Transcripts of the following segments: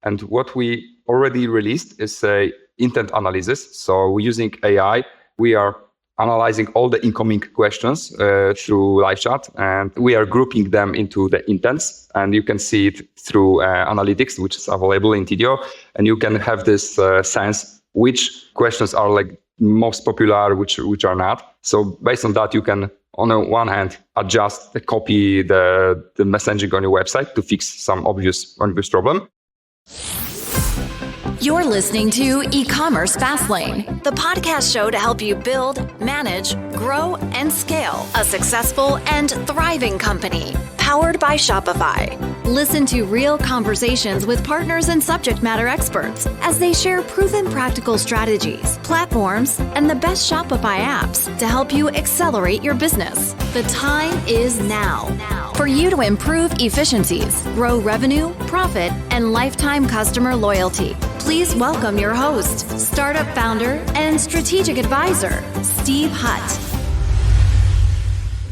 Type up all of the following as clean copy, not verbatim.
And what we already released is a intent analysis. So we're using AI. We are analyzing all the incoming questions through live chat, and we are grouping them into the intents. And you can see it through analytics, which is available in Tidio. And you can have this sense which questions are like most popular, which are not. So based on that, you can, on the one hand, adjust copy the messaging on your website to fix some obvious problem. You're listening to E-commerce Fastlane, the podcast show to help you build, manage, grow, and scale a successful and thriving company, powered by Shopify. Listen to real conversations with partners and subject matter experts as they share proven practical strategies, platforms, and the best Shopify apps to help you accelerate your business. The time is now for you to improve efficiencies, grow revenue, profit, and lifetime customer loyalty. Please welcome your host, startup founder, and strategic advisor, Steve Hutt.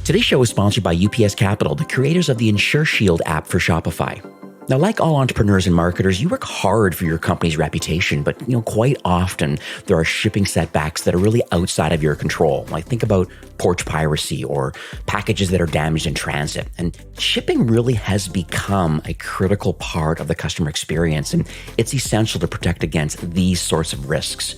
Today's show is sponsored by UPS Capital, the creators of the InsureShield app for Shopify. Now, like all entrepreneurs and marketers, you work hard for your company's reputation, but quite often there are shipping setbacks that are really outside of your control. Like think about porch piracy or packages that are damaged in transit. And shipping really has become a critical part of the customer experience, and it's essential to protect against these sorts of risks.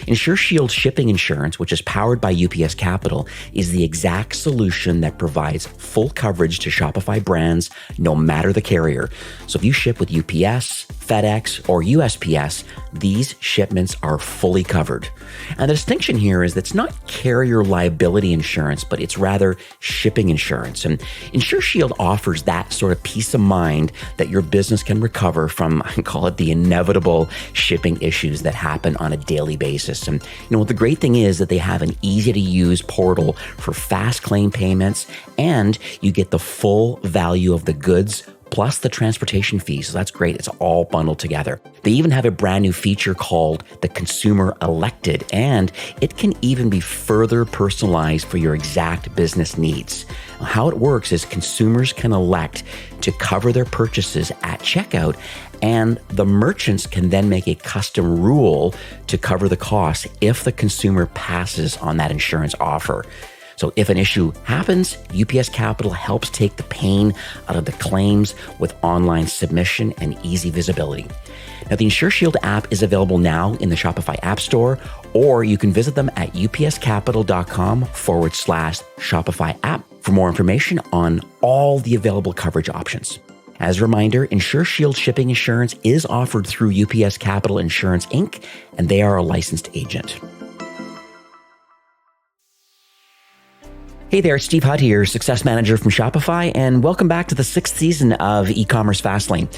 InsureShield shipping insurance, which is powered by UPS Capital, is the exact solution that provides full coverage to Shopify brands, no matter the carrier. So if you ship with UPS, FedEx, or USPS, these shipments are fully covered. And the distinction here is that it's not carrier liability insurance, but it's rather shipping insurance. And InsureShield offers that sort of peace of mind that your business can recover from, I call it the inevitable shipping issues that happen on a daily basis. And the great thing is that they have an easy to use portal for fast claim payments, and you get the full value of the goods plus the transportation fees. So that's great. It's all bundled together. They even have a brand new feature called the Consumer Elected, and it can even be further personalized for your exact business needs. How it works is consumers can elect to cover their purchases at checkout, and the merchants can then make a custom rule to cover the cost if the consumer passes on that insurance offer. So if an issue happens, UPS Capital helps take the pain out of the claims with online submission and easy visibility. Now, the InsureShield app is available now in the Shopify App Store, or you can visit them at upscapital.com/Shopify app for more information on all the available coverage options. As a reminder, InsureShield shipping insurance is offered through UPS Capital Insurance, Inc., and they are a licensed agent. Hey there, it's Steve Hutt here, Success Manager from Shopify, and welcome back to the 6th season of E-commerce Fastlane.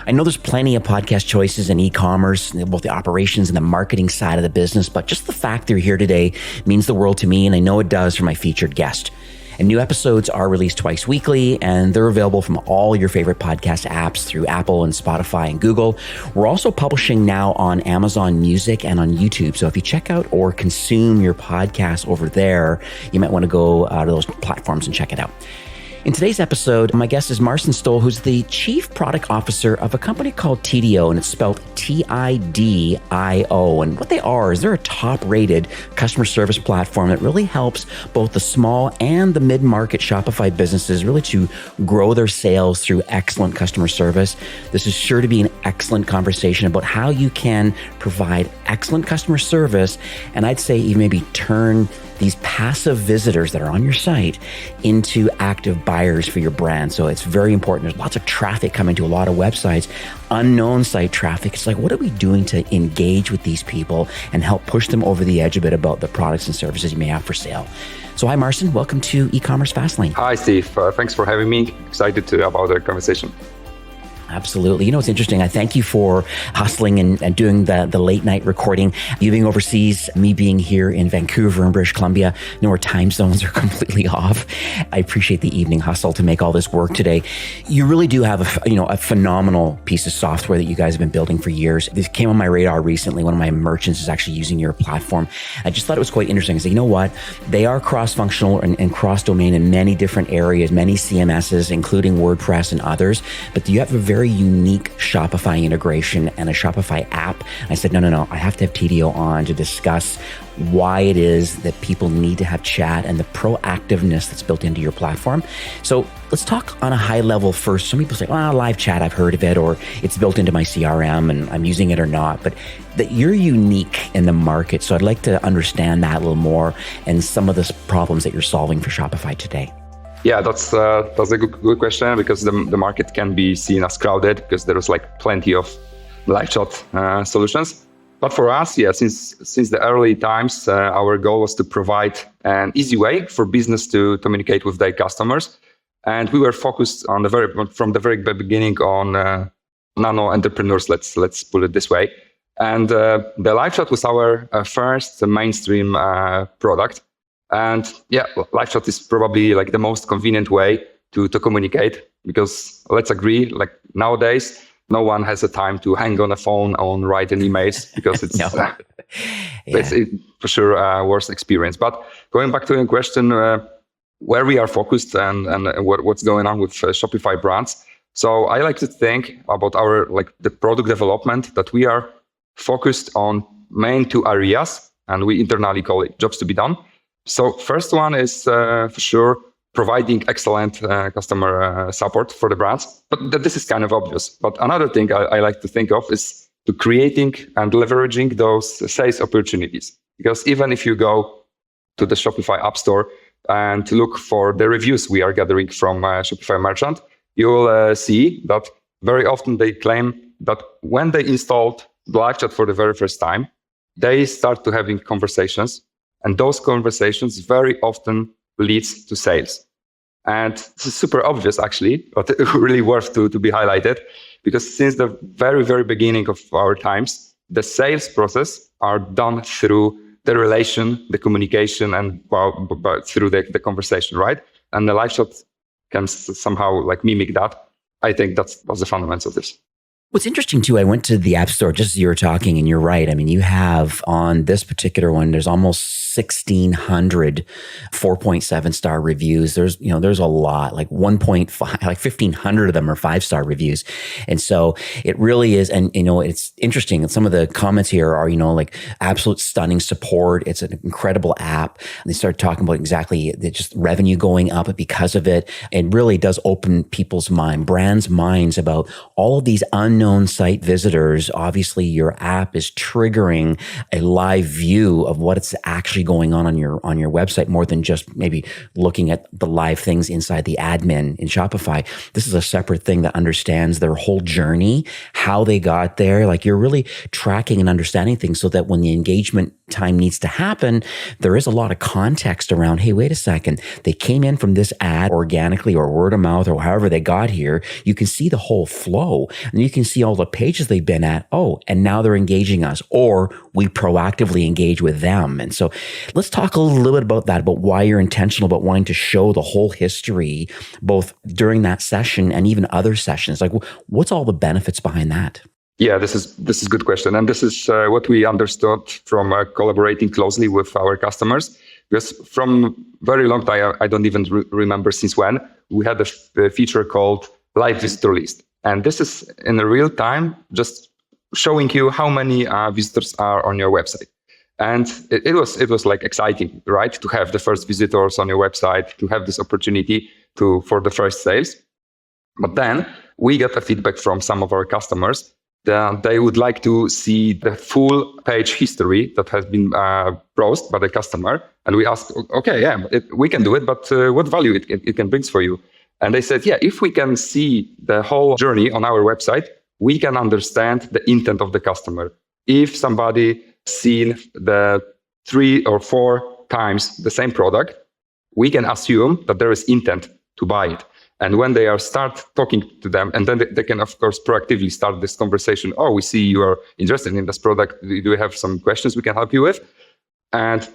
I know there's plenty of podcast choices in e-commerce, both the operations and the marketing side of the business, but just the fact they're here today means the world to me, and I know it does for my featured guest. And new episodes are released twice weekly, and they're available from all your favorite podcast apps through Apple and Spotify and Google. We're also publishing now on Amazon Music and on YouTube. So if you check out or consume your podcast over there, you might want to go to those platforms and check it out. In today's episode, my guest is Marcin Stoll, who's the Chief Product Officer of a company called Tidio, and it's spelled Tidio. And what they are is they're a top-rated customer service platform that really helps both the small and the mid-market Shopify businesses really to grow their sales through excellent customer service. This is sure to be an excellent conversation about how you can provide excellent customer service, and I'd say even maybe turn these passive visitors that are on your site into active buyers for your brand. So it's very important. There's lots of traffic coming to a lot of websites, unknown site traffic. It's like, what are we doing to engage with these people and help push them over the edge a bit about the products and services you may have for sale? So hi, Marcin. Welcome to E-commerce Fastlane. Hi, Steve. Thanks for having me. Excited about the conversation. Absolutely. It's interesting. I thank you for hustling and doing the late night recording. You being overseas, me being here in Vancouver in British Columbia, our time zones are completely off. I appreciate the evening hustle to make all this work today. You really do have a phenomenal piece of software that you guys have been building for years. This came on my radar recently. One of my merchants is actually using your platform. I just thought it was quite interesting. I said, you know what? They are cross-functional and cross-domain in many different areas, many CMSs, including WordPress and others, but you have a very very unique Shopify integration and a Shopify app. I said, no, I have to have Tidio on to discuss why it is that people need to have chat and the proactiveness that's built into your platform. So let's talk on a high level first. Some people say, live chat, I've heard of it, or it's built into my CRM and I'm using it or not, but that you're unique in the market. So I'd like to understand that a little more and some of the problems that you're solving for Shopify today. Yeah, that's a good question, because the market can be seen as crowded because there is like plenty of live chat solutions. But for us, since the early times, our goal was to provide an easy way for business to communicate with their customers. And we were focused on from the very beginning on nano entrepreneurs, let's put it this way. And the live chat was our first mainstream product. And live chat is probably like the most convenient way to communicate, because let's agree, like nowadays, no one has the time to hang on a phone and write an emails, because it's, it's for sure a worse experience. But going back to your question, where we are focused and what's going on with Shopify brands. So I like to think about the product development, that we are focused on main two areas, and we internally call it jobs to be done. So first one is for sure providing excellent customer support for the brands. But this is kind of obvious. But another thing I like to think of is to creating and leveraging those sales opportunities. Because even if you go to the Shopify App Store and look for the reviews we are gathering from Shopify merchant, you will see that very often they claim that when they installed the live chat for the very first time, they start to having conversations. And those conversations very often leads to sales. And this is super obvious, actually, but really worth to be highlighted, because since the very, very beginning of our times, the sales process are done through the relation, the communication, and through the conversation, right? And the live chat can somehow mimic that. I think that's the fundamentals of this. What's interesting too, I went to the App Store just as you were talking, and you're right. I mean, you have on this particular one, there's almost 1,600 4.7 star reviews. There's a lot, like 1.5, like 1,500 of them are 5-star reviews. And so it really is. And, it's interesting. And some of the comments here are, absolute stunning support. It's an incredible app. And they start talking about exactly just revenue going up because of it. It really does open people's brands' minds about all of these unknown site visitors. Obviously, your app is triggering a live view of what's actually going on your website, more than just maybe looking at the live things inside the admin in Shopify. This is a separate thing that understands their whole journey, how they got there. Like, you're really tracking and understanding things so that when the engagement time needs to happen, there is a lot of context around, hey, wait a second, they came in from this ad organically or word of mouth or however they got here. You can see the whole flow, and you can see all the pages they've been at. Oh, and now they're engaging us, or we proactively engage with them. And so let's talk a little bit about that, about why you're intentional about wanting to show the whole history, both during that session and even other sessions. Like, what's all the benefits behind that? Yeah, this is a good question. And this is what we understood from collaborating closely with our customers. Because from very long time, I don't even remember since when, we had a feature called Live Visitor List. And this is in real time, just showing you how many visitors are on your website. And it was like exciting, right? To have the first visitors on your website, to have this opportunity for the first sales. But then we got a feedback from some of our customers that they would like to see the full page history that has been browsed by the customer. And we asked, okay, we can do it, but what value it can bring for you? And they said, if we can see the whole journey on our website, we can understand the intent of the customer. If somebody seen the 3 or 4 times the same product, we can assume that there is intent to buy it. And when they start talking to them, and then they can, of course, proactively start this conversation. Oh, we see you are interested in this product. Do you have some questions we can help you with? And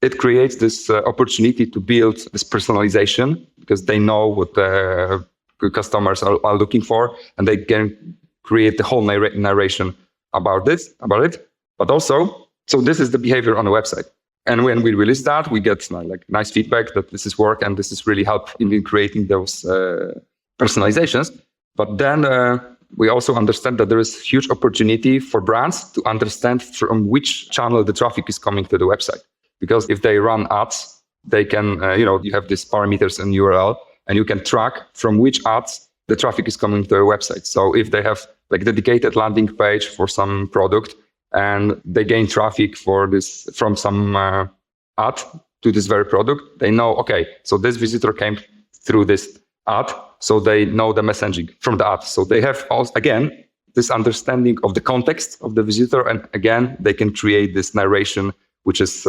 it creates this opportunity to build this personalization, because they know what the customers are looking for, and they can create the whole narration about it. But also, so this is the behavior on the website. And when we release that, we get nice feedback that this is work and this is really help in creating those personalizations. But then We also understand that there is huge opportunity for brands to understand from which channel the traffic is coming to the website. Because if they run ads, they can, you have these parameters in URL, and you can track from which ads the traffic is coming to their website. So if they have like dedicated landing page for some product and they gain traffic for this from some ad to this very product, they know, okay, so this visitor came through this ad, so they know the messaging from the ad. So they have also, again, this understanding of the context of the visitor, and again, they can create this narration which is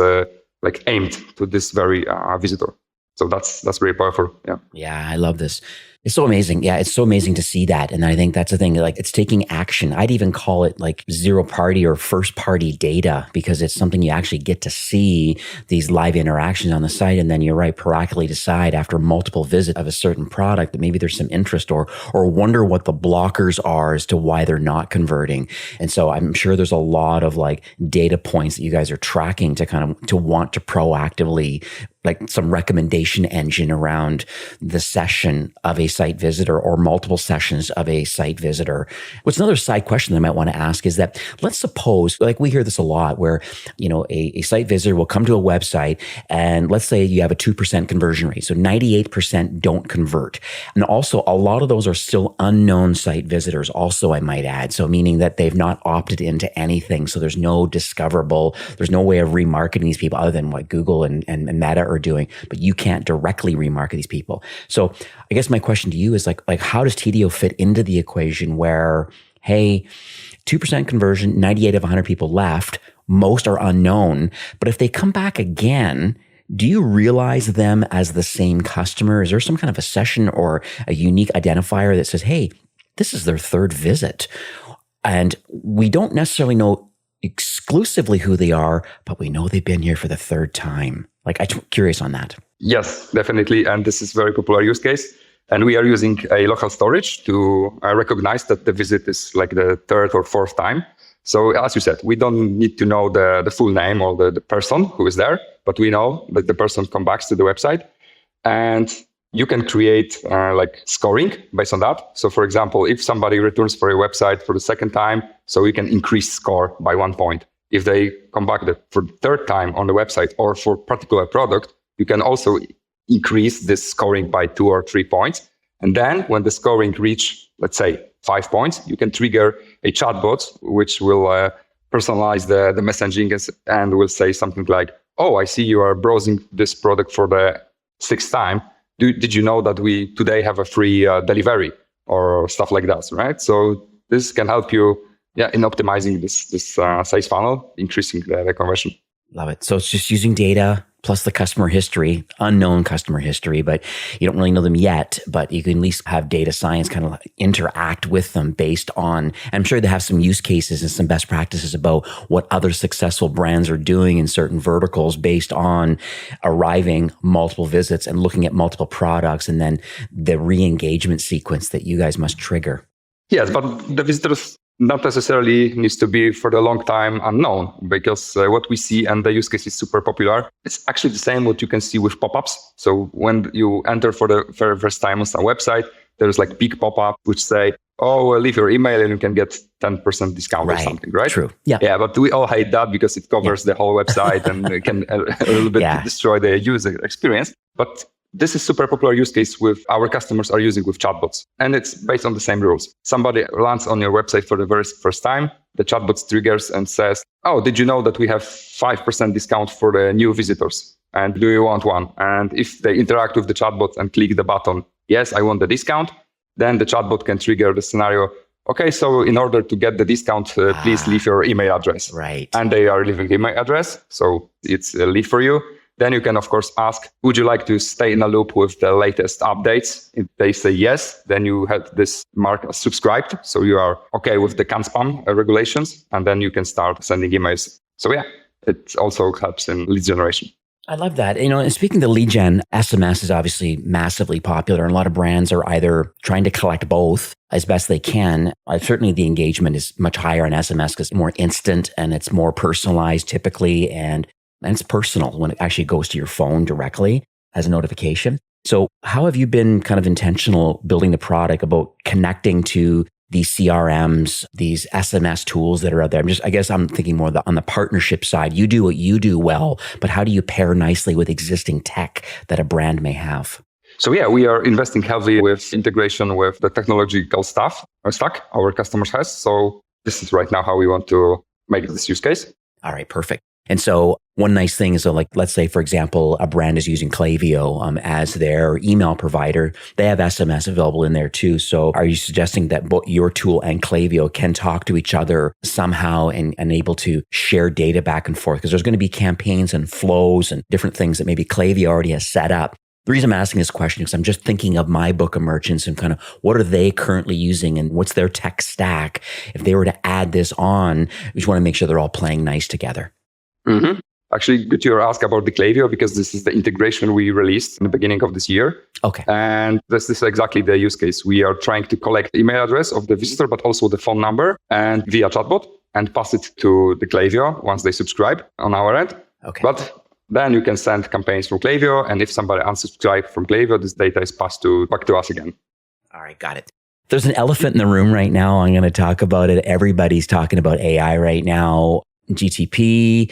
like aimed to this very visitor. So that's very powerful. Yeah. Yeah, I love this. It's so amazing. Yeah, it's so amazing to see that. And I think that's the thing, like it's taking action. I'd even call it like zero party or first party data, because it's something you actually get to see these live interactions on the site. And then you're right, proactively decide after multiple visits of a certain product that maybe there's some interest or wonder what the blockers are as to why they're not converting. And so I'm sure there's a lot of like data points that you guys are tracking to kind of to want to proactively like some recommendation engine around the session of a site visitor or multiple sessions of a site visitor. What's another side question that I might want to ask is that let's suppose, like we hear this a lot where, a site visitor will come to a website and let's say you have a 2% conversion rate. So 98% don't convert. And also a lot of those are still unknown site visitors also, I might add. So meaning that they've not opted into anything. So there's no discoverable, there's no way of remarketing these people other than what Google and Meta are doing, but you can't directly remarket these people. So I guess my question to you is like how does Tidio fit into the equation where, hey, 2% conversion, 98 of 100 people left, most are unknown, but if they come back again, do you realize them as the same customer? Is there some kind of a session or a unique identifier that says, hey, this is their third visit? And we don't necessarily know exclusively who they are, but we know they've been here for the third time. Like, I'm curious on that. Yes, definitely. And this is very popular use case. And we are using a local storage to recognize that the visit is like the third or fourth time. So as you said, we don't need to know the full name or the person who is there, but we know that the person comes back to the website. And you can create like scoring based on that. So for example, if somebody returns for a website for the second time, so we can increase score by 1 point. If they come back for the third time on the website or for particular product, you can also increase this scoring by 2 or 3 points. And then when the scoring reach, let's say 5 points, you can trigger a chatbot, which will personalize the messaging and will say something like, oh, I see you are browsing this product for the 6th time. Did you know that we today have a free delivery or stuff like that, right? So this can help you in optimizing this sales funnel, increasing the conversion. Love it. So it's just using data plus the customer history, unknown customer history, but you don't really know them yet, but you can at least have data science kind of interact with them based on, I'm sure they have some use cases and some best practices about what other successful brands are doing in certain verticals based on arriving multiple visits and looking at multiple products and then the re-engagement sequence that you guys must trigger. Yes, but the visitors not necessarily needs to be for the long time unknown, because what we see, and the use case is super popular, it's actually the same what you can see with pop-ups. So when you enter for the very first time on some website, there's like big pop-up which say, oh, leave your email and you can get 10% discount or something, right? True. Yeah. Yeah, but we all hate that because it covers the whole website and it can a little bit destroy the user experience. But this is super popular use case with our customers are using with chatbots. And it's based on the same rules. Somebody lands on your website for the very first time. The chatbot triggers and says, oh, did you know that we have 5% discount for the new visitors? And do you want one? And if they interact with the chatbot and click the button, yes, I want the discount, then the chatbot can trigger the scenario. Okay, so in order to get the discount, please leave your email address. Right. And they are leaving the email address. So it's a lead for you. Then you can, of course, ask, would you like to stay in a loop with the latest updates? If they say yes, then you have this mark as subscribed. So you are okay with the CAN-SPAM regulations, and then you can start sending emails. So yeah, it also helps in lead generation. I love that. And speaking of lead gen, SMS is obviously massively popular. And a lot of brands are either trying to collect both as best they can. Certainly the engagement is much higher on SMS because it's more instant and it's more personalized typically. And it's personal when it actually goes to your phone directly as a notification. So how have you been kind of intentional building the product about connecting to these CRMs, these SMS tools that are out there? I guess I'm thinking more on the partnership side. You do what you do well, but how do you pair nicely with existing tech that a brand may have? So yeah, we are investing heavily with integration with the technological stack our customers has. So this is right now how we want to make this use case. All right, perfect. And so one nice thing is, so like, let's say, for example, a brand is using Klaviyo as their email provider. They have SMS available in there too. So are you suggesting that both your tool and Klaviyo can talk to each other somehow and able to share data back and forth? Because there's going to be campaigns and flows and different things that maybe Klaviyo already has set up. The reason I'm asking this question is I'm just thinking of my book of merchants and kind of what are they currently using and what's their tech stack. If they were to add this on, we just want to make sure they're all playing nice together. Mm-hmm. Actually, good you ask about the Klaviyo because this is the integration we released in the beginning of this year. Okay. And this is exactly the use case. We are trying to collect the email address of the visitor, but also the phone number and via chatbot and pass it to the Klaviyo once they subscribe on our end. Okay. But then you can send campaigns from Klaviyo. And if somebody unsubscribes from Klaviyo, this data is passed back to us again. All right, got it. There's an elephant in the room right now. I'm going to talk about it. Everybody's talking about AI right now. GPT,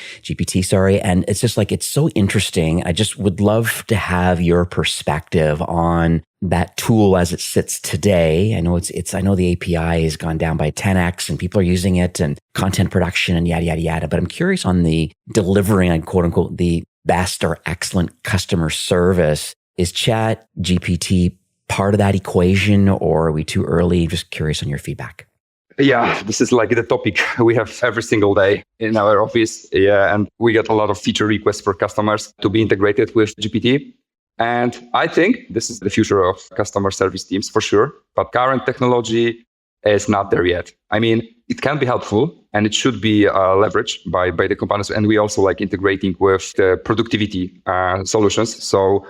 and it's just like, it's so interesting. I just would love to have your perspective on that tool as it sits today. I know I know the API has gone down by 10x and people are using it and content production and yada, yada, yada. But I'm curious on the delivering on quote unquote, the best or excellent customer service. Is Chat GPT part of that equation or are we too early? Just curious on your feedback. Yeah, this is like the topic we have every single day in our office. Yeah, and we get a lot of feature requests for customers to be integrated with GPT. And I think this is the future of customer service teams for sure. But current technology is not there yet. I mean, it can be helpful and it should be leveraged by the companies. And we also like integrating with the productivity solutions. So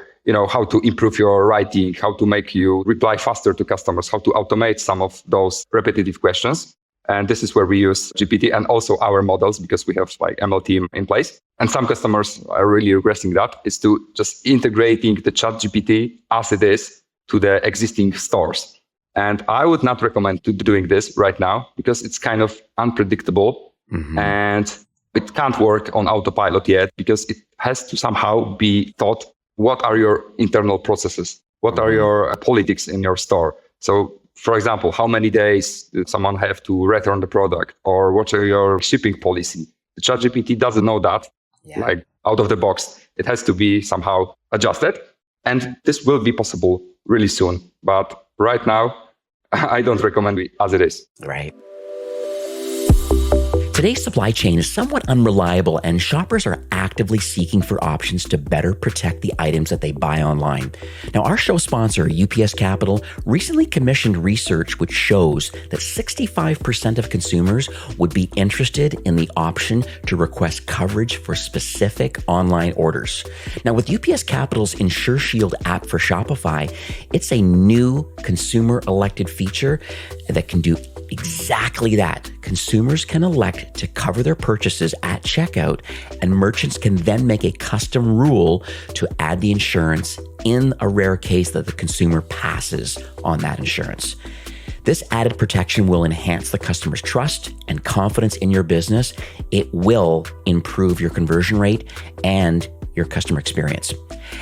how to improve your writing, how to make you reply faster to customers, how to automate some of those repetitive questions. And this is where we use GPT and also our models because we have like ML team in place. And some customers are really requesting that is to just integrating the chat GPT as it is to the existing stores. And I would not recommend to doing this right now because it's kind of unpredictable and it can't work on autopilot yet because it has to somehow be thought. What are your internal processes? What are your politics in your store? So, for example, how many days does someone have to return the product? Or what are your shipping policy? The ChatGPT doesn't know that, like out of the box. It has to be somehow adjusted. And this will be possible really soon. But right now, I don't recommend it as it is. Right. Today's supply chain is somewhat unreliable and shoppers are actively seeking for options to better protect the items that they buy online. Now, our show sponsor, UPS Capital, recently commissioned research which shows that 65% of consumers would be interested in the option to request coverage for specific online orders. Now, with UPS Capital's Insure Shield app for Shopify, it's a new consumer-elected feature that can do exactly that. Consumers can elect to cover their purchases at checkout, and merchants can then make a custom rule to add the insurance in a rare case that the consumer passes on that insurance. This added protection will enhance the customer's trust and confidence in your business. It will improve your conversion rate and your customer experience.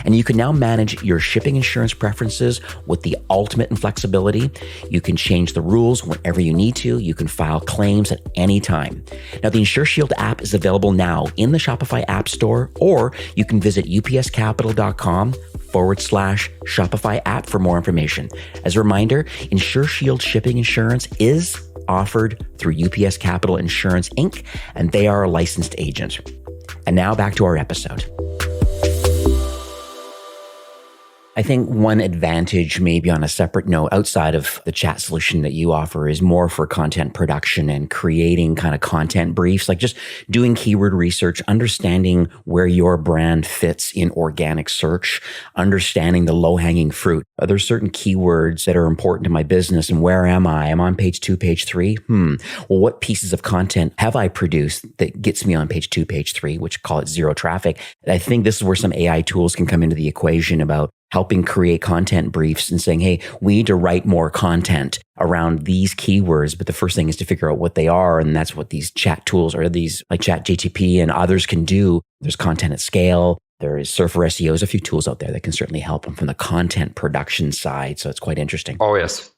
And you can now manage your shipping insurance preferences with the ultimate in flexibility. You can change the rules whenever you need to. You can file claims at any time. Now, the Insure Shield app is available now in the Shopify App Store, or you can visit upscapital.com/Shopify app for more information. As a reminder, Insure Shield shipping insurance is offered through UPS Capital Insurance, Inc., and they are a licensed agent. And now back to our episode. I think one advantage, maybe on a separate note, outside of the chat solution that you offer, is more for content production and creating kind of content briefs, like just doing keyword research, understanding where your brand fits in organic search, understanding the low-hanging fruit. Are there certain keywords that are important to my business, and where am I? I'm on page 2, page 3. Well, what pieces of content have I produced that gets me on page 2, page 3, which call it zero traffic? And I think this is where some AI tools can come into the equation about helping create content briefs and saying, hey, we need to write more content around these keywords. But the first thing is to figure out what they are. And that's what these chat tools or these like ChatGTP and others can do. There's content at scale. There is Surfer SEOs, a few tools out there that can certainly help them from the content production side. So it's quite interesting. Oh, yes.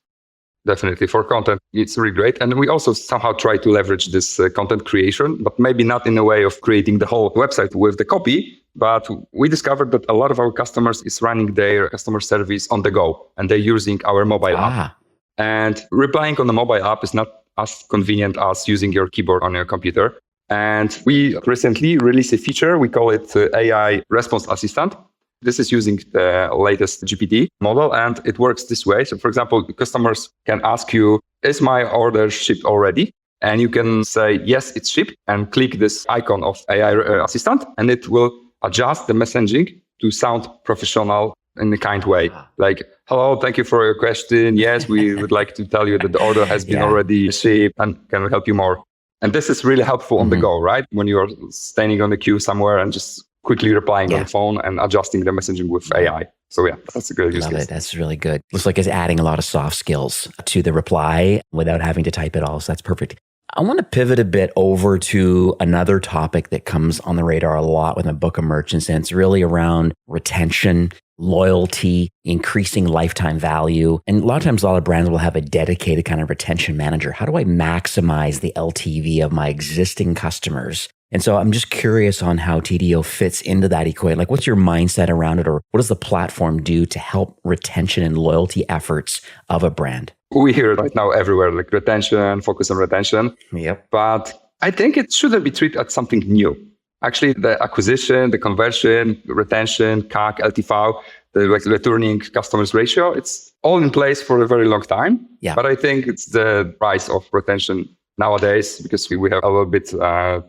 Definitely. For content, it's really great. And we also somehow try to leverage this content creation, but maybe not in a way of creating the whole website with the copy. But we discovered that a lot of our customers is running their customer service on the go, and they're using our mobile app. And replying on the mobile app is not as convenient as using your keyboard on your computer. And we recently released a feature. We call it AI Response Assistant. This is using the latest GPT model, and it works this way. So, for example, customers can ask you, is my order shipped already? And you can say, yes, it's shipped, and click this icon of AI Assistant, and it will adjust the messaging to sound professional in a kind way. Like, hello, thank you for your question. Yes, we would like to tell you that the order has been already shipped, and can we help you more? And this is really helpful on the go, right? When you're standing on the queue somewhere and just quickly replying on the phone and adjusting the messaging with AI. So yeah, that's a good use case. Love it. That's really good. Looks like it's adding a lot of soft skills to the reply without having to type it all. So that's perfect. I want to pivot a bit over to another topic that comes on the radar a lot with a book of merchants, and it's really around retention, loyalty, increasing lifetime value. And a lot of brands will have a dedicated kind of retention manager. How do I maximize the LTV of my existing customers? And so I'm just curious on how Tidio fits into that equation. Like, what's your mindset around it, or what does the platform do to help retention and loyalty efforts of a brand? We hear it right now everywhere, like retention, focus on retention. Yep. But I think it shouldn't be treated as something new. Actually, the acquisition, the conversion, retention, CAC, LTV, the returning customers ratio, it's all in place for a very long time. Yeah. But I think it's the price of retention nowadays, because we have a little bit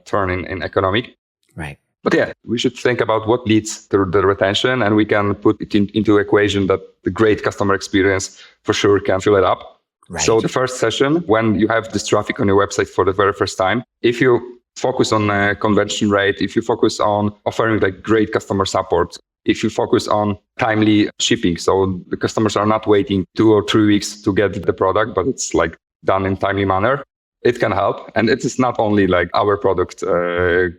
turn in economic. Right. But yeah, we should think about what leads to the retention, and we can put it into equation that the great customer experience for sure can fill it up. Right. So the first session, when you have this traffic on your website for the very first time, if you focus on conversion rate, if you focus on offering like great customer support, if you focus on timely shipping, so the customers are not waiting 2 or 3 weeks to get the product, but it's like done in timely manner, it can help. And it is not only like our product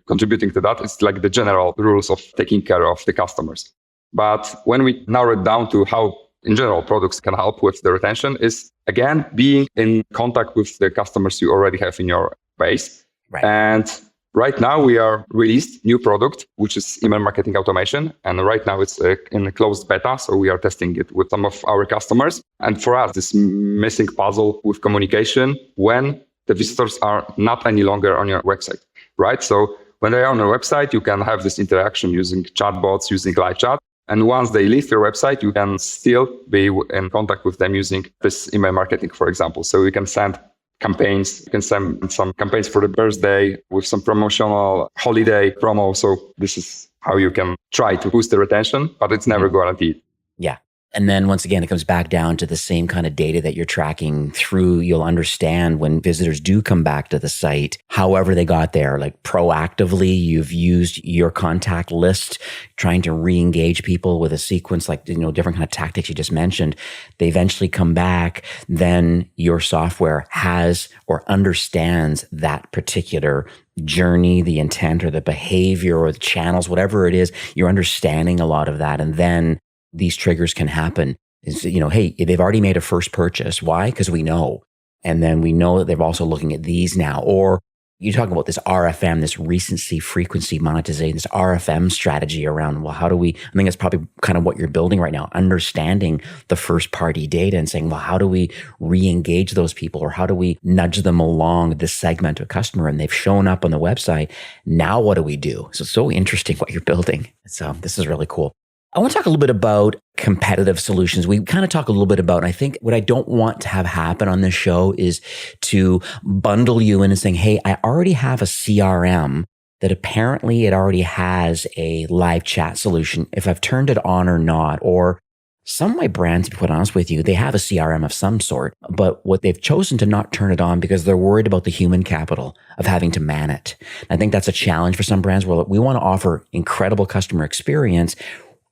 contributing to that, it's like the general rules of taking care of the customers. But when we narrow it down to how in general products can help with the retention, is again being in contact with the customers you already have in your base. Right. And right now we are released new product, which is email marketing automation. And right now it's in a closed beta. So we are testing it with some of our customers. And for us, this missing puzzle with communication when the visitors are not any longer on your website, right? So when they are on your website, you can have this interaction using chatbots, using live chat. And once they leave your website, you can still be in contact with them using this email marketing, for example. So you can send campaigns, you can send some campaigns for the birthday with some promotional holiday promo. So this is how you can try to boost the retention, but it's never guaranteed. Yeah. And then once again, it comes back down to the same kind of data that you're tracking through. You'll understand when visitors do come back to the site, however they got there, like proactively, you've used your contact list, trying to re-engage people with a sequence, like, different kind of tactics you just mentioned. They eventually come back. Then your software has or understands that particular journey, the intent or the behavior or the channels, whatever it is, you're understanding a lot of that. And then these triggers can happen. Is, hey, they've already made a first purchase. Why? Because we know. And then we know that they're also looking at these now. Or you talk about this RFM, this recency frequency monetization, this RFM strategy around, well, how do we, I think that's probably kind of what you're building right now, understanding the first party data and saying, well, how do we re-engage those people, or how do we nudge them along this segment of customer? And they've shown up on the website. Now what do we do? So it's so interesting what you're building. So this is really cool. I want to talk a little bit about competitive solutions. We kind of talk a little bit about, and I think what I don't want to have happen on this show is to bundle you in and saying, hey, I already have a CRM that apparently it already has a live chat solution, if I've turned it on or not. Or some of my brands, to be quite honest with you, they have a CRM of some sort, but what they've chosen to not turn it on because they're worried about the human capital of having to man it. I think that's a challenge for some brands where we want to offer incredible customer experience.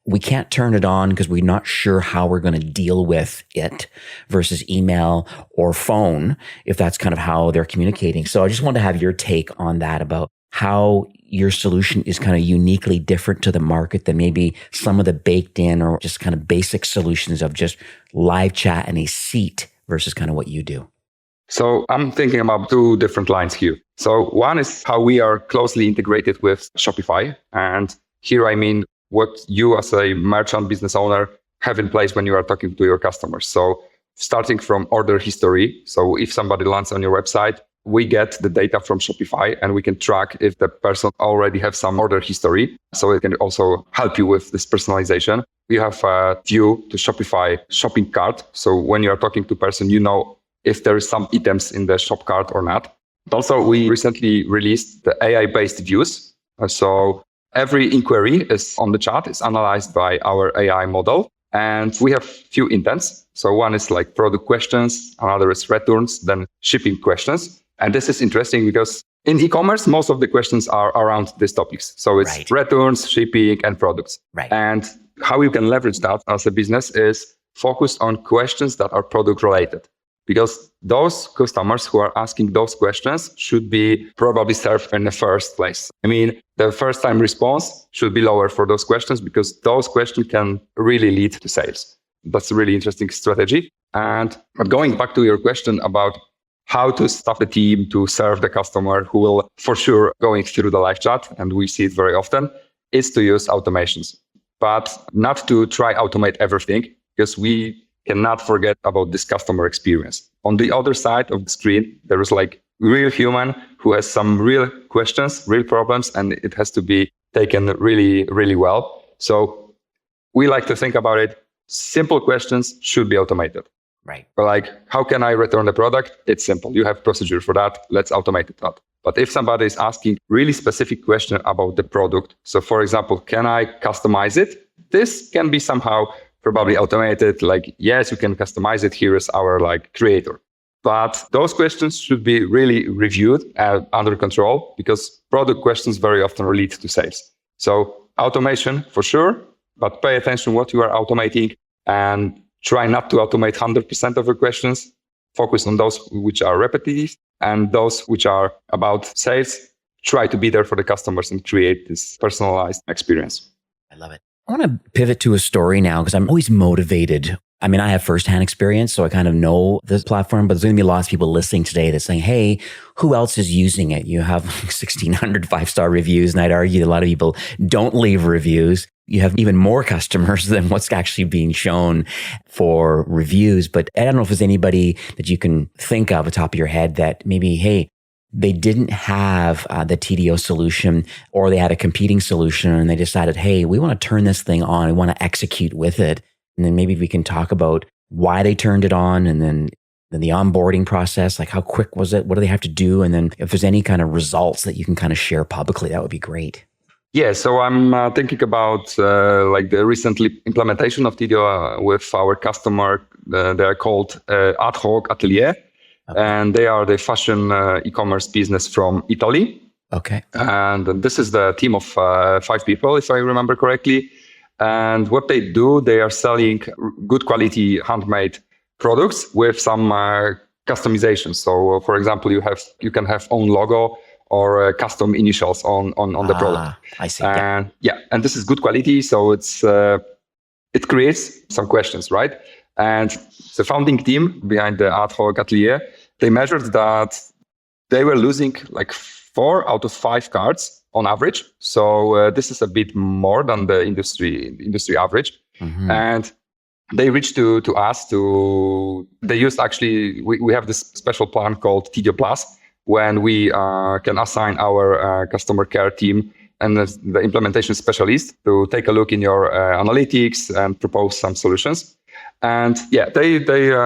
we can't turn it on because we're not sure how we're going to deal with it versus email or phone, if that's kind of how they're communicating. So I just want to have your take on that about how your solution is kind of uniquely different to the market than maybe some of the baked in or just kind of basic solutions of just live chat and a seat versus kind of what you do. So I'm thinking about two different lines here. So one is how we are closely integrated with Shopify. And here I mean what you as a merchant business owner have in place when you are talking to your customers. So starting from order history. So if somebody lands on your website, we get the data from Shopify and we can track if the person already have some order history. So it can also help you with this personalization. We have a view to Shopify shopping cart. So when you are talking to a person, you know if there is some items in the shop cart or not. But also, we recently released the AI-based views. So every inquiry is on the chat is analyzed by our AI model. And we have few intents. So one is like product questions, another is returns, then shipping questions. And this is interesting because in e-commerce, most of the questions are around these topics. So it's returns, shipping, and products. And how you can leverage that as a business is focus on questions that are product related. Because those customers who are asking those questions should be probably served in the first place. I mean, the first time response should be lower for those questions because those questions can really lead to sales. That's a really interesting strategy. And going back to your question about how to staff the team to serve the customer who will for sure going through the live chat, and we see it very often, is to use automations. But not to try automate everything because we cannot forget about this customer experience. On the other side of the screen, there is like real human who has some real questions, real problems, and it has to be taken really, really well. So we like to think about it. Simple questions should be automated. But like, how can I return the product? It's simple. You have procedure for that. Let's automate it up. But if somebody is asking really specific question about the product, so for example, can I customize it? This can be somehow probably automated, like, yes, you can customize it. Here is our like creator. But those questions should be really reviewed and under control because product questions very often lead to sales. So automation for sure, but pay attention what you are automating and try not to automate 100% of your questions. Focus on those which are repetitive and those which are about sales. Try to be there for the customers and create this personalized experience. I love it. I want to pivot to a story now because I'm always motivated. I mean, I have firsthand experience, so I kind of know this platform, but there's going to be lots of people listening today that's saying, hey, who else is using it? You have 1,600 five-star reviews, and I'd argue a lot of people don't leave reviews. You have even more customers than what's actually being shown for reviews. But I don't know if there's anybody that you can think of at the top of your head that maybe, hey, they didn't have the Tidio solution or they had a competing solution and they decided, hey, we want to turn this thing on. We want to execute with it. And then maybe we can talk about why they turned it on and then the onboarding process, like how quick was it? What do they have to do? And then if there's any kind of results that you can kind of share publicly, that would be great. Yeah, so I'm thinking about like the recent implementation of Tidio with our customer. They are called Ad Hoc Atelier. Okay. And they are the fashion e-commerce business from Italy. Okay. And this is the team of 5 people, if I remember correctly. And what they do, they are selling good quality handmade products with some customization. So, for example, you can have own logo or custom initials on the product. I see. And and this is good quality. So it creates some questions, right? And the founding team behind the Ad Hoc Atelier, they measured that they were losing like 4 out of 5 cards on average. So this is a bit more than the industry average. Mm-hmm. And they reached to us they used actually, we have this special plan called Tidio Plus, when we can assign our customer care team and the implementation specialist to take a look in your analytics and propose some solutions. And they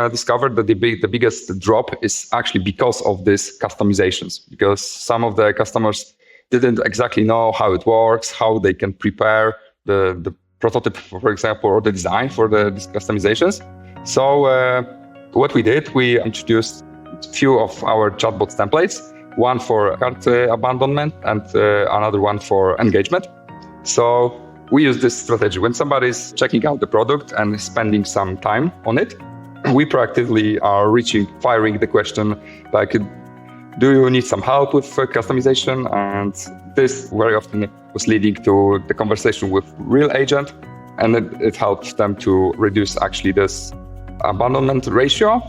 discovered that the biggest drop is actually because of these customizations, because some of the customers didn't exactly know how it works, how they can prepare the prototype, for example, or the design for these customizations. So what we did, we introduced a few of our chatbot templates, one for cart abandonment and another one for engagement. So we use this strategy. When somebody's checking out the product and spending some time on it, we proactively are firing the question like, do you need some help with customization? And this very often was leading to the conversation with real agent. And it helps them to reduce actually this abandonment ratio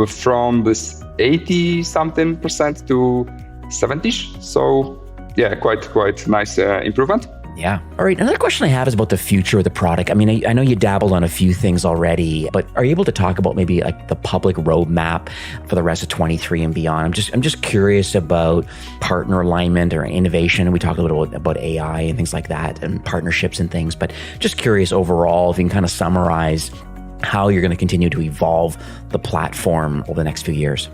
from this 80-something% to 70-ish. So yeah, quite nice improvement. Yeah. All right. Another question I have is about the future of the product. I mean, I know you dabbled on a few things already, but are you able to talk about maybe like the public roadmap for the rest of 23 and beyond? I'm just curious about partner alignment or innovation. And we talked a little bit about AI and things like that and partnerships and things, but just curious overall, if you can kind of summarize how you're going to continue to evolve the platform over the next few years.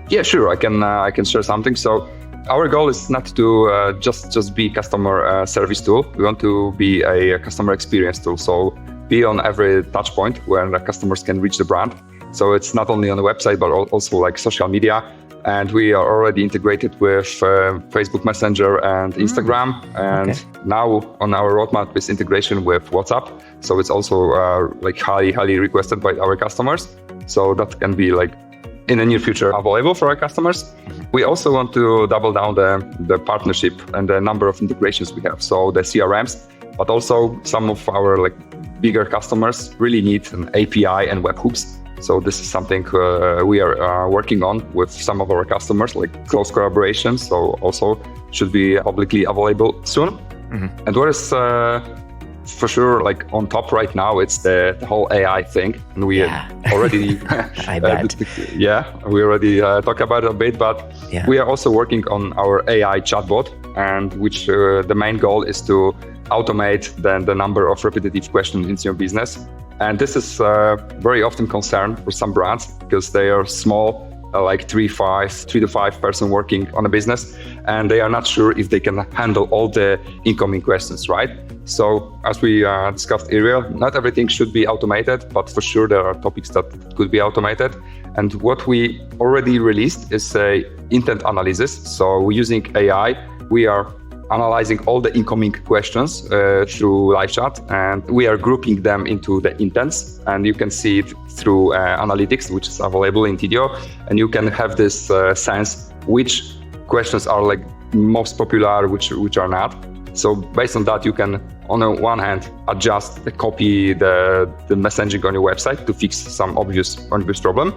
Yeah, sure. I can share something. So our goal is not to just be customer service tool. We want to be a customer experience tool. So be on every touch point where the customers can reach the brand. So it's not only on the website, but also like social media. And we are already integrated with Facebook Messenger and Instagram. And now on our roadmap is integration with WhatsApp. So it's also like highly requested by our customers. So that can be like in the near future available for our customers. We also want to double down the partnership and the number of integrations we have. So the CRMs, but also some of our like bigger customers really need an API and webhooks. So this is something we are working on with some of our customers, like close collaboration. So also should be publicly available soon. Mm-hmm. And what is for sure like on top right now, it's the whole AI thing. And we already I bet. We already talked about it a bit, but we are also working on our AI chatbot, and which the main goal is to automate the number of repetitive questions in your business. And this is very often concern for some brands because they are small, like 3 to 5 person working on a business, and they are not sure if they can handle all the incoming questions, right? So as we discussed earlier, not everything should be automated, but for sure there are topics that could be automated. And what we already released is a intent analysis. So using AI, we are analyzing all the incoming questions through live chat, and we are grouping them into the intents, and you can see it through analytics, which is available in Tidio, and you can have this sense which questions are like most popular, which are not. So based on that, you can on the one hand adjust the messaging on your website to fix some obvious problem,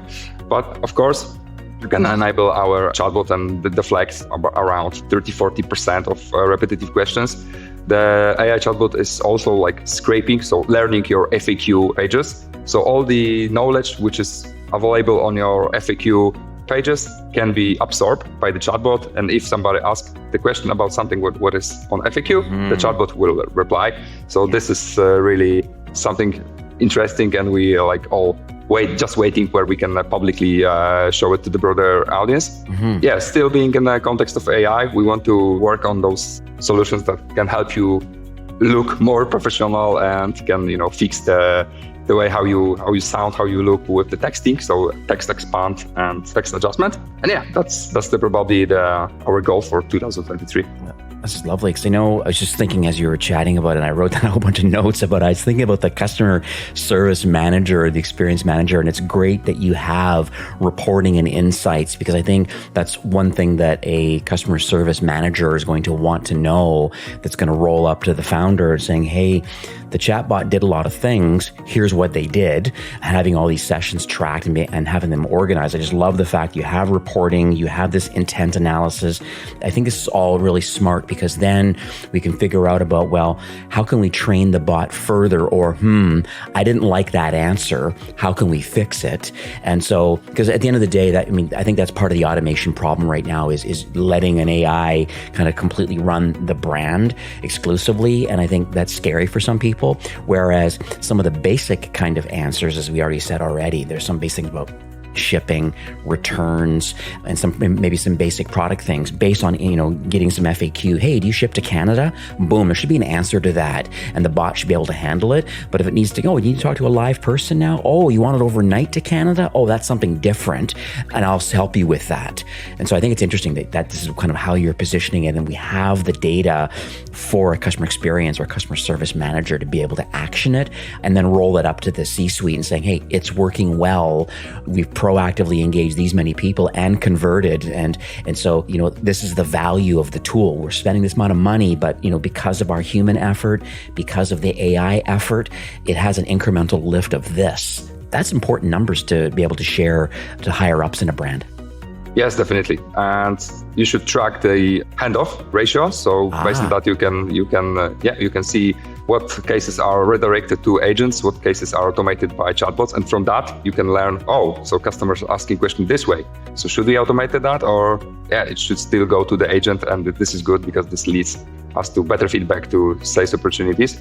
but of course you can enable our chatbot and deflect around 30-40% of repetitive questions. The AI chatbot is also like scraping, so learning your FAQ pages. So all the knowledge which is available on your FAQ pages can be absorbed by the chatbot. And if somebody asks the question about something what is on FAQ, the chatbot will reply. So this is really something interesting, and we are like all waiting where we can publicly show it to the broader audience. Mm-hmm. Yeah, still being in the context of AI, we want to work on those solutions that can help you look more professional and can fix the way how you sound, how you look with the texting. So text expand and text adjustment. And yeah, that's probably our goal for 2023. This is lovely, because I was just thinking as you were chatting about it, and I wrote down a whole bunch of notes about it. I was thinking about the customer service manager, the experience manager, and it's great that you have reporting and insights, because I think that's one thing that a customer service manager is going to want to know, that's going to roll up to the founder saying, hey, the chatbot did a lot of things. Here's what they did. Having all these sessions tracked and having them organized. I just love the fact you have reporting, you have this intent analysis. I think this is all really smart, because then we can figure out about, well, how can we train the bot further? Or, I didn't like that answer. How can we fix it? And so, because at the end of the day, I think that's part of the automation problem right now is letting an AI kind of completely run the brand exclusively. And I think that's scary for some people. Whereas some of the basic kind of answers, as we already said already, there's some basic things about shipping, returns, and maybe some basic product things based on, getting some FAQ. Hey, do you ship to Canada? Boom, there should be an answer to that. And the bot should be able to handle it. But if it needs to go, you need to talk to a live person now. Oh, you want it overnight to Canada? Oh, that's something different. And I'll help you with that. And so I think it's interesting that this is kind of how you're positioning it. And we have the data for a customer experience or a customer service manager to be able to action it and then roll it up to the C-suite and saying, hey, it's working well. We've proactively engaged these many people and converted. And so, this is the value of the tool. We're spending this amount of money, but, because of our human effort, because of the AI effort, it has an incremental lift of this. That's important numbers to be able to share to higher ups in a brand. Yes, definitely. And you should track the handoff ratio. So based on that, you can see what cases are redirected to agents, what cases are automated by chatbots. And from that, you can learn, so customers are asking questions this way. So should we automate that? Or it should still go to the agent. And this is good because this leads us to better feedback to sales opportunities.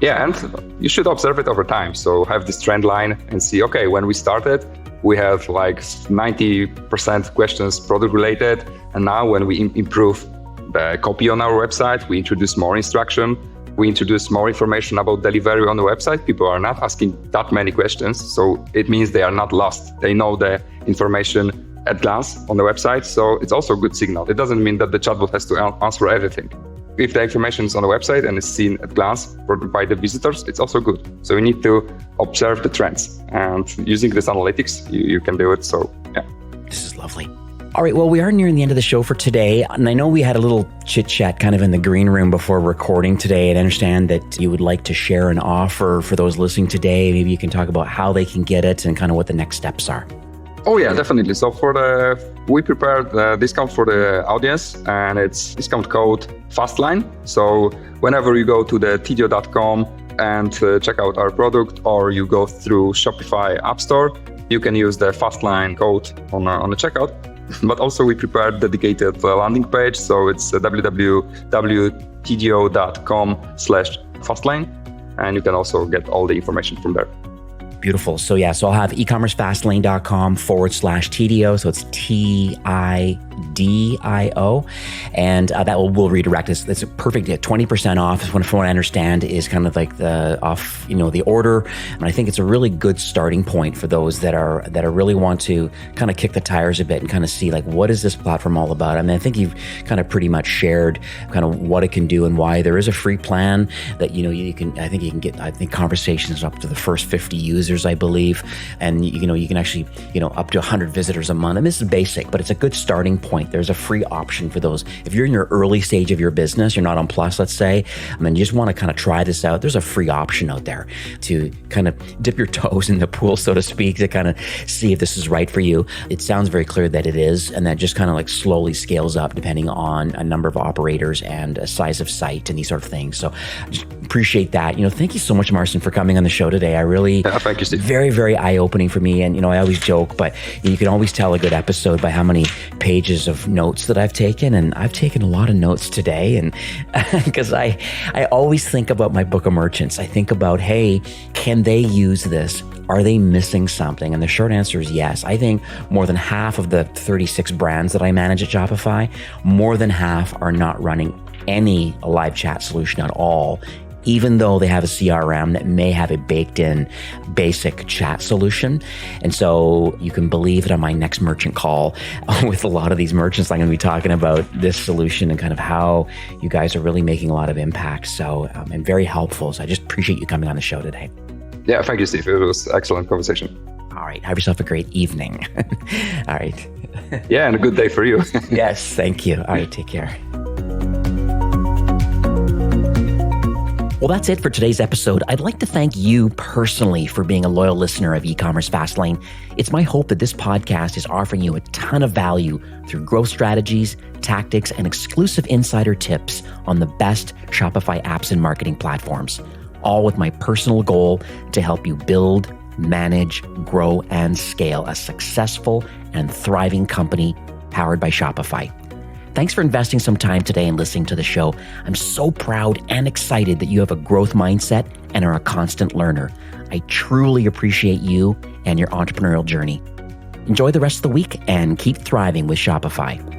Yeah, and you should observe it over time. So have this trend line and see, okay, when we started, we have like 90% questions product related. And now when we improve the copy on our website, we introduce more instruction, we introduce more information about delivery on the website. People are not asking that many questions. So it means they are not lost. They know the information at glance on the website. So it's also a good signal. It doesn't mean that the chatbot has to answer everything. If the information is on the website and is seen at glance by the visitors, it's also good. So we need to observe the trends, and using this analytics, you can do it. So yeah. This is lovely. All right, well, we are nearing the end of the show for today. And I know we had a little chit chat kind of in the green room before recording today. And I understand that you would like to share an offer for those listening today. Maybe you can talk about how they can get it and kind of what the next steps are. Oh yeah, definitely. So we prepared a discount for the audience, and it's discount code FASTLINE. So whenever you go to the tidio.com and check out our product, or you go through Shopify App Store, you can use the FASTLINE code on the checkout. But also we prepared dedicated landing page. So it's www.tidio.com/FASTLINE, and you can also get all the information from there. Beautiful. So I'll have ecommercefastlane.com/Tidio. So it's TIDIO. And that will redirect us. That's a perfect 20% off, from what I understand, is kind of like the order. And I think it's a really good starting point for those that are really want to kind of kick the tires a bit and kind of see, like, what is this platform all about? I mean, I think you've kind of pretty much shared kind of what it can do and why. There is a free plan that, you can get conversations up to the first 50 users, I believe. And, you can actually, up to 100 visitors a month. And this is basic, but it's a good starting point. There's a free option for those. If you're in your early stage of your business, you're not on Plus, let's say, and you just want to kind of try this out, there's a free option out there to kind of dip your toes in the pool, so to speak, to kind of see if this is right for you. It sounds very clear that it is, and that just kind of like slowly scales up depending on a number of operators and a size of site and these sort of things. So just appreciate that. Thank you so much, Marcin, for coming on the show today. I really, thank you, Steve. Very, very eye-opening for me. And, I always joke, but you can always tell a good episode by how many pages of notes that I've taken. And I've taken a lot of notes today. And because I always think about my book of merchants. I think about, hey, can they use this? Are they missing something? And the short answer is yes. I think more than half of the 36 brands that I manage at Shopify, more than half are not running any live chat solution at all, even though they have a CRM that may have a baked in basic chat solution. And so you can believe that on my next merchant call with a lot of these merchants, I'm going to be talking about this solution and kind of how you guys are really making a lot of impact. So, and very helpful. So I just appreciate you coming on the show today. Yeah, thank you, Steve. It was an excellent conversation. All right. Have yourself a great evening. All right. Yeah, and a good day for you. Yes, thank you. All right, take care. Well, that's it for today's episode. I'd like to thank you personally for being a loyal listener of E-commerce Fastlane. It's my hope that this podcast is offering you a ton of value through growth strategies, tactics, and exclusive insider tips on the best Shopify apps and marketing platforms, all with my personal goal to help you build, manage, grow, and scale a successful and thriving company powered by Shopify. Thanks for investing some time today and listening to the show. I'm so proud and excited that you have a growth mindset and are a constant learner. I truly appreciate you and your entrepreneurial journey. Enjoy the rest of the week and keep thriving with Shopify.